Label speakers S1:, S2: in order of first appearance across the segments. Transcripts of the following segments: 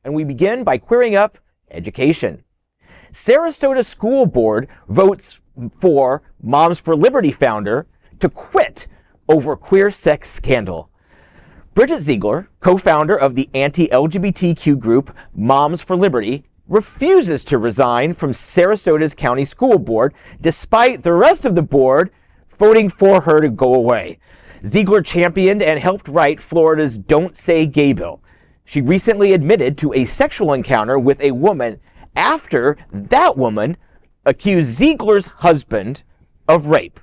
S1: and we begin by queering up education. Sarasota School Board votes for Moms for Liberty founder to quit over queer sex scandal. Bridget Ziegler, co-founder of the anti-LGBTQ group Moms for Liberty, refuses to resign from Sarasota's county school board, despite the rest of the board voting for her to go away. Ziegler championed and helped write Florida's Don't Say Gay bill. She recently admitted to a sexual encounter with a woman after that woman accused Ziegler's husband of rape.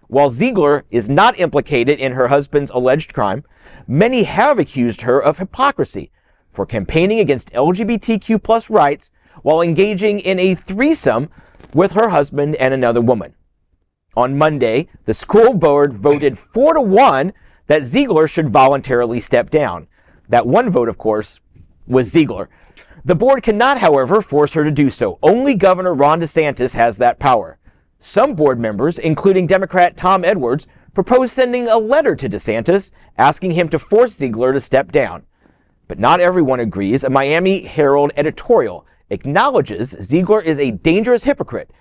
S1: While Ziegler is not implicated in her husband's alleged crime, many have accused her of hypocrisy for campaigning against LGBTQ+ rights while engaging in a threesome with her husband and another woman. On Monday, the school board voted 4-1 that Ziegler should voluntarily step down. That one vote, of course, was Ziegler. The board cannot, however, force her to do so. Only Governor Ron DeSantis has that power. Some board members, including Democrat Tom Edwards, proposed sending a letter to DeSantis asking him to force Ziegler to step down. But not everyone agrees. A Miami Herald editorial acknowledges Ziegler is a dangerous hypocrite,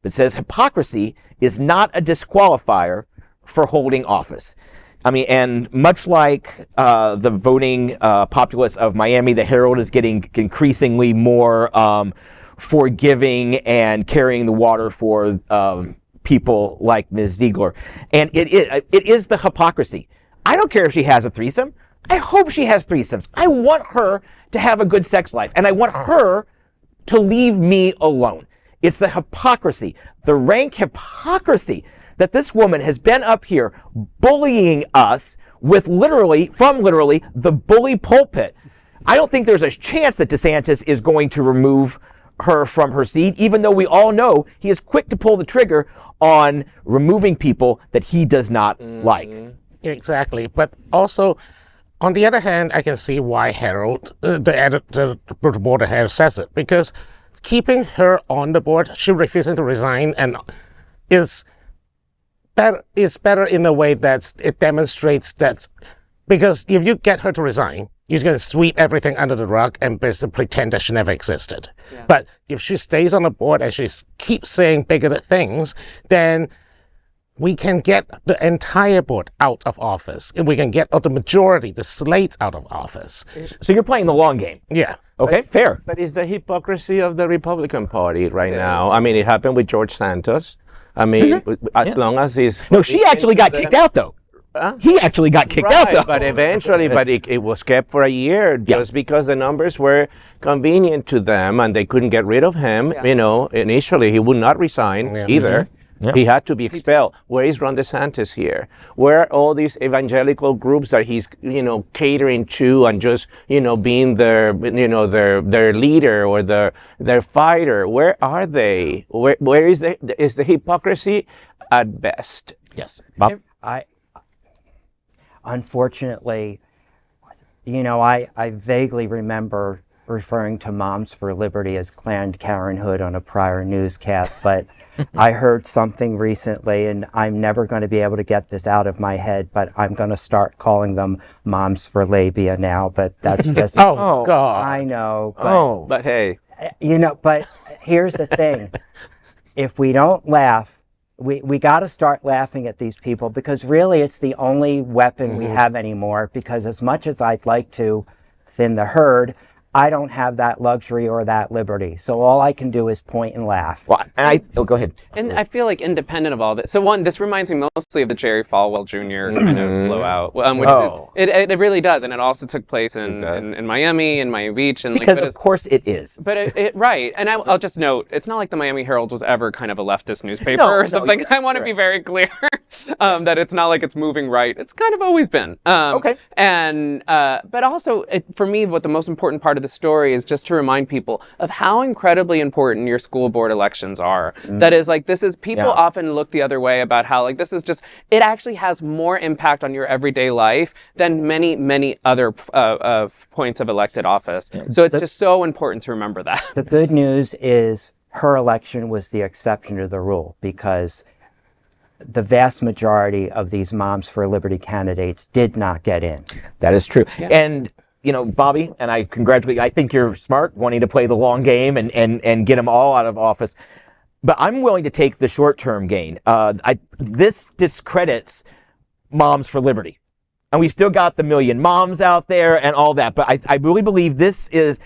S1: but says hypocrisy is not a disqualifier for holding office. I mean, and much like the voting populace of Miami, the Herald is getting increasingly more forgiving and carrying the water for people like Ms. Ziegler. And it is the hypocrisy. I don't care if she has a threesome. I hope she has threesomes. I want her to have a good sex life, and I want her to leave me alone. It's the hypocrisy, the rank hypocrisy that this woman has been up here bullying us with from literally the bully pulpit. I don't think there's a chance that DeSantis is going to remove her from her seat, even though we all know he is quick to pull the trigger on removing people that he does not like.
S2: Exactly. But also, on the other hand, I can see why Herald, the board of Herald says it, because keeping her on the board, she refusing to resign, and is better in a way that it demonstrates that, because if you get her to resign, you're going to sweep everything under the rug and basically pretend that she never existed. Yeah. But if she stays on the board and she keeps saying bigoted things, then we can get the entire board out of office, and we can get the majority, the slate, out of office.
S1: So you're playing the long game.
S2: Yeah.
S1: Okay, fair.
S3: But it's the hypocrisy of the Republican Party right now. I mean, it happened with George Santos. I mean, as long as he's...
S1: No, she actually got kicked out, though. He actually got kicked out, though.
S3: But eventually, it was kept for a year just because the numbers were convenient to them and they couldn't get rid of him. You know, initially, he would not resign either. Yeah. He had to be expelled. Where is Ron DeSantis here? Where are all these evangelical groups that he's, catering to and just, being their, their leader or their fighter? Where are they? Where is the hypocrisy at best?
S1: Yes. Bob?
S4: Unfortunately, I vaguely remember referring to Moms for Liberty as Planned Parenthood on a prior newscast, but I heard something recently, and I'm never going to be able to get this out of my head, but I'm going to start calling them Moms for Labia now, but that's just...
S2: Oh, God.
S4: I know.
S3: But, but hey.
S4: But here's the thing. If we don't laugh, we got to start laughing at these people, because really it's the only weapon we have anymore, because as much as I'd like to thin the herd, I don't have that luxury or that liberty. So all I can do is point and laugh.
S1: Well, go ahead.
S5: And I feel like independent of all this, so one, this reminds me mostly of the Jerry Falwell Jr. kind of blowout, which it really does, and it also took place in Miami and Miami Beach, and
S1: because of course it is.
S5: But it right, and I'll just note, it's not like the Miami Herald was ever kind of a leftist newspaper or something. I want to be very clear that it's not like it's moving right. It's kind of always been.
S1: Okay.
S5: And but also, for me, what the most important part of the story is just to remind people of how incredibly important your school board elections are. That is, people often look the other way about how, this is just, it actually has more impact on your everyday life than many, many other points of elected office. So it's just so important to remember that.
S4: The good news is her election was the exception to the rule, because the vast majority of these Moms for Liberty candidates did not get in.
S1: That is true. Yeah. And Bobby, and I congratulate you. I think you're smart, wanting to play the long game and get them all out of office. But I'm willing to take the short-term gain. This discredits Moms for Liberty. And we still got the million moms out there and all that. But I really believe this is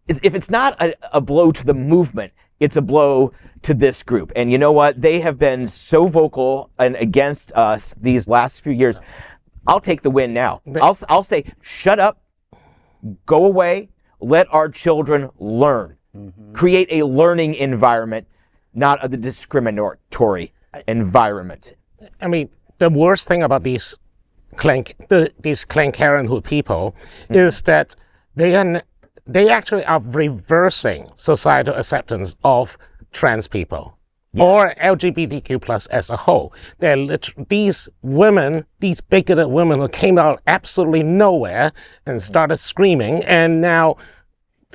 S1: if it's not a blow to the movement, it's a blow to this group. And you know what? They have been so vocal and against us these last few years. I'll take the win now. I'll say, shut up, go away, let our children learn. Create a learning environment, not a discriminatory environment.
S2: I mean, the worst thing about these Planned Parenthood people is that they actually are reversing societal acceptance of trans people or LGBTQ plus as a whole. They're these women, these bigoted women who came out absolutely nowhere and started screaming, and now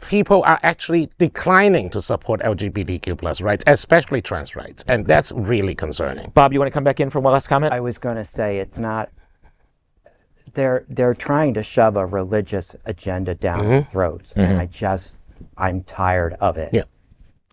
S2: people are actually declining to support LGBTQ plus rights, especially trans rights, and that's really concerning.
S1: Bob, you want to come back in for one last comment?
S4: I was going to say it's not. They're trying to shove a religious agenda down our throats, and I'm tired of it.
S2: Yeah.